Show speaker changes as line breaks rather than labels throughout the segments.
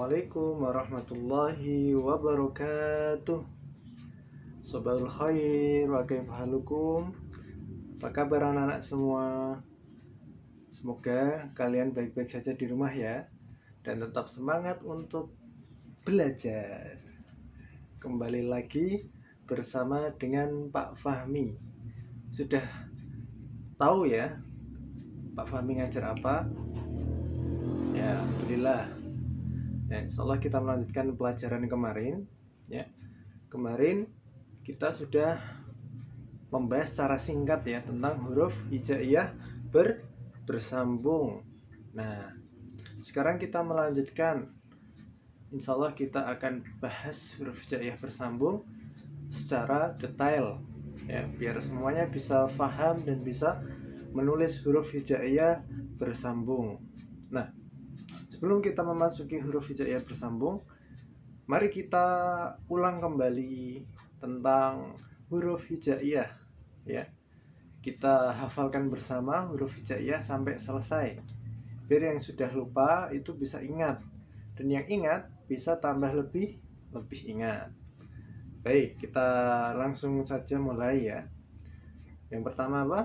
Assalamualaikum warahmatullahi wabarakatuh. Sobahul khair wa kaifahalukum. Apa kabar anak-anak semua? Semoga kalian baik-baik saja di rumah ya, dan tetap semangat untuk belajar. Kembali lagi bersama dengan Pak Fahmi. Sudah tahu ya Pak Fahmi ngajar apa? Ya, alhamdulillah. Ya, insyaallah kita melanjutkan pelajaran kemarin. Ya, kemarin kita sudah membahas secara singkat ya tentang huruf hijaiyah bersambung. Nah, sekarang kita melanjutkan. Insyaallah kita akan bahas huruf hijaiyah bersambung secara detail ya, biar semuanya bisa paham dan bisa menulis huruf hijaiyah bersambung. Nah, sebelum kita memasuki huruf hijaiyah bersambung, mari kita ulang kembali tentang huruf hijaiyah ya. Kita hafalkan bersama huruf hijaiyah sampai selesai, biar yang sudah lupa itu bisa ingat, dan yang ingat bisa tambah lebih ingat. Baik, kita langsung saja mulai ya. Yang pertama apa?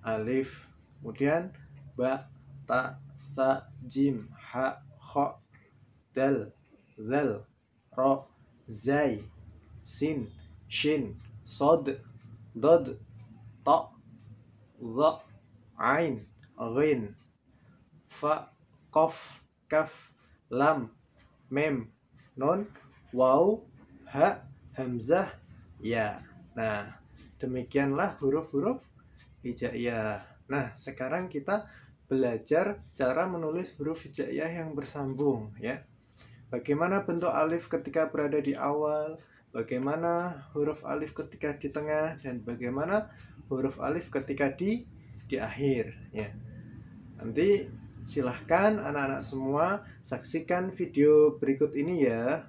Alif, kemudian ba, ta, sa, jim, ha, kha, dal, zal, ro, zai, sin, shin, sod, dod, ta, za, ain, ghin, fa, qaf, kaf, lam, mem, nun, waw, ha, hamzah, ya. Nah, demikianlah huruf-huruf hijaiyah. Nah, sekarang kita belajar cara menulis huruf hijaiyah yang bersambung ya. Bagaimana bentuk alif ketika berada di awal, bagaimana huruf alif ketika di tengah, dan bagaimana huruf alif ketika di akhir ya. Nanti silahkan anak-anak semua saksikan video berikut ini ya.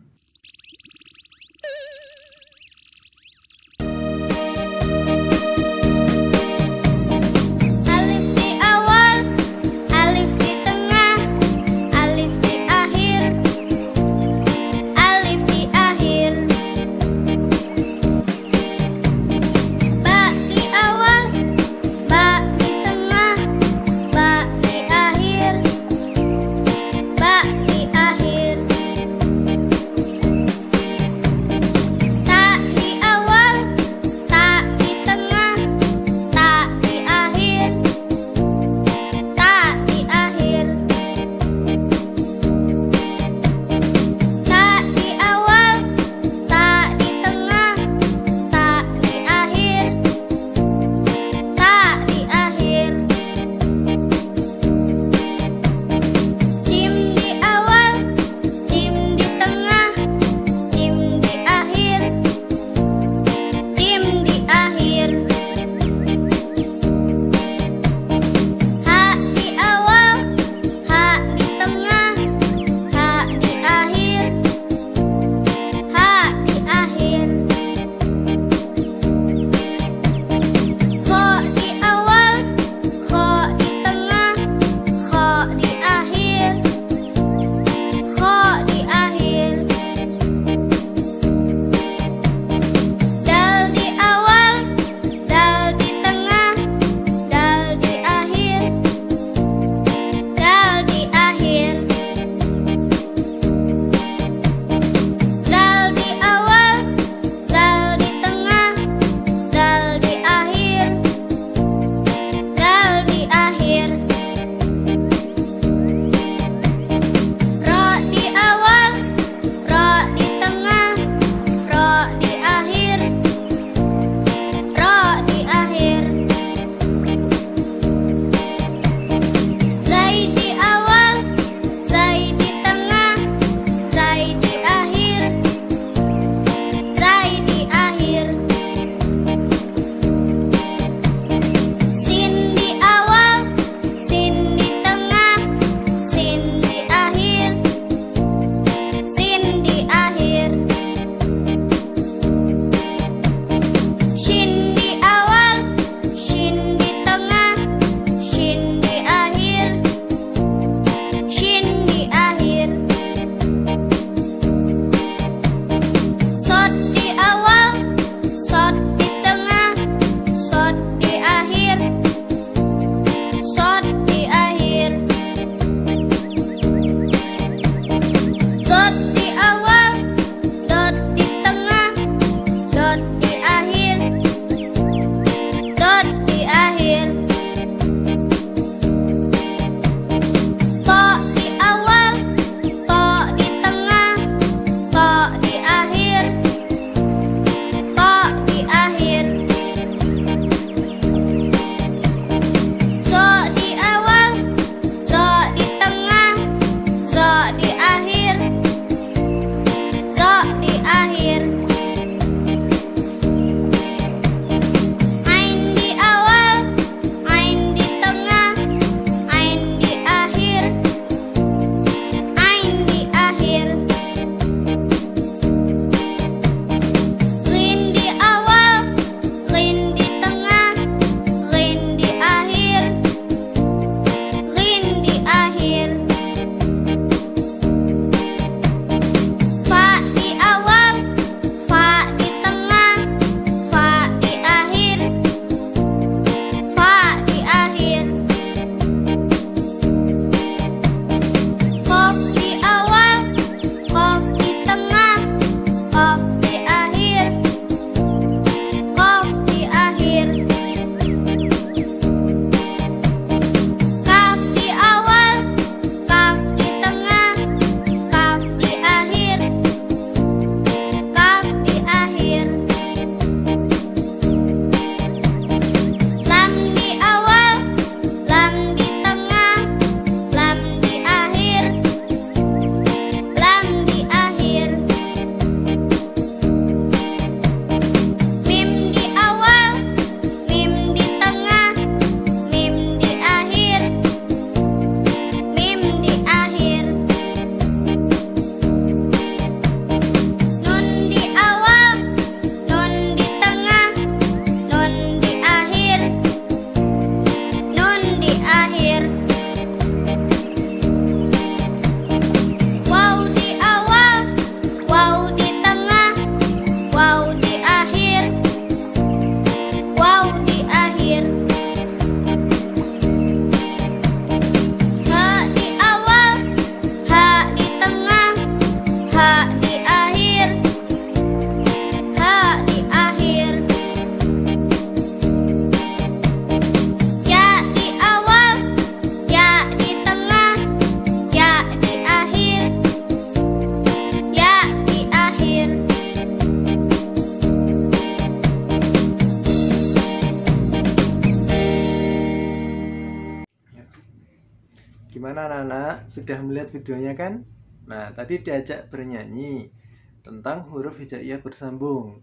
Gimana anak-anak? Sudah melihat videonya kan? Nah, tadi diajak bernyanyi tentang huruf hijaiyah bersambung.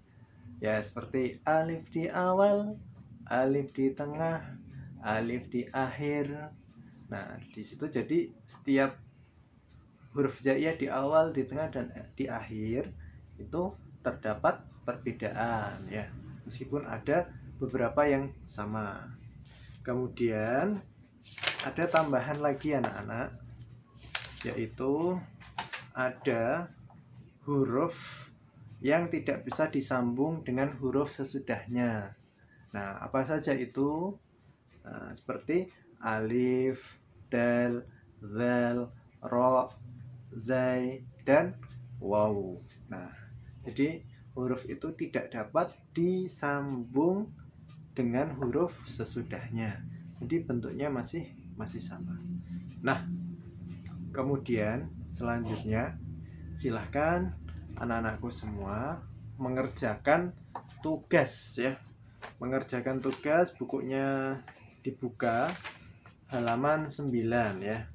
Ya, seperti alif di awal, alif di tengah, alif di akhir. Nah, di situ jadi setiap huruf hijaiyah di awal, di tengah, dan di akhir itu terdapat perbedaan ya. Meskipun ada beberapa yang sama. Kemudian ada tambahan lagi anak-anak, yaitu ada huruf yang tidak bisa disambung dengan huruf sesudahnya. Nah, apa saja itu? Nah, seperti alif, dal, zal, ro, zai, dan waw. Nah, jadi huruf itu tidak dapat disambung dengan huruf sesudahnya. Jadi bentuknya masih sama. Nah, kemudian selanjutnya silahkan anak-anakku semua mengerjakan tugas ya. Mengerjakan tugas, bukunya dibuka halaman 9 ya.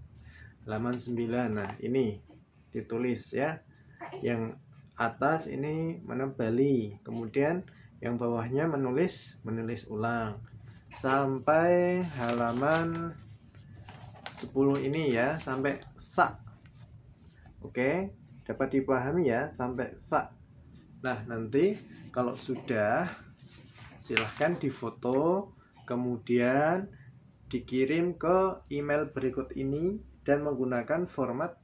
Halaman 9. Nah, ini ditulis ya. Yang atas ini menebali, kemudian yang bawahnya menulis ulang sampai halaman 10 ini ya, sampai sa. Oke, dapat dipahami ya, sampai sa. Nah, nanti kalau sudah silahkan difoto, kemudian dikirim ke email berikut ini dan menggunakan format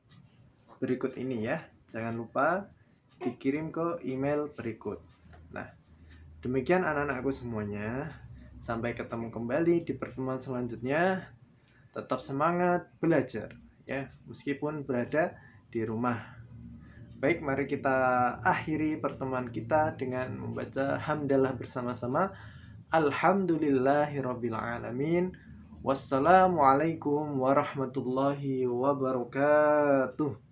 berikut ini ya. Jangan lupa dikirim ke email berikut. Nah, demikian anak-anakku semuanya. Sampai ketemu kembali di pertemuan selanjutnya. Tetap semangat belajar ya, meskipun berada di rumah. Baik, mari kita akhiri pertemuan kita dengan membaca hamdalah bersama-sama. Alhamdulillahirabbil alamin. Wassalamualaikum warahmatullahi wabarakatuh.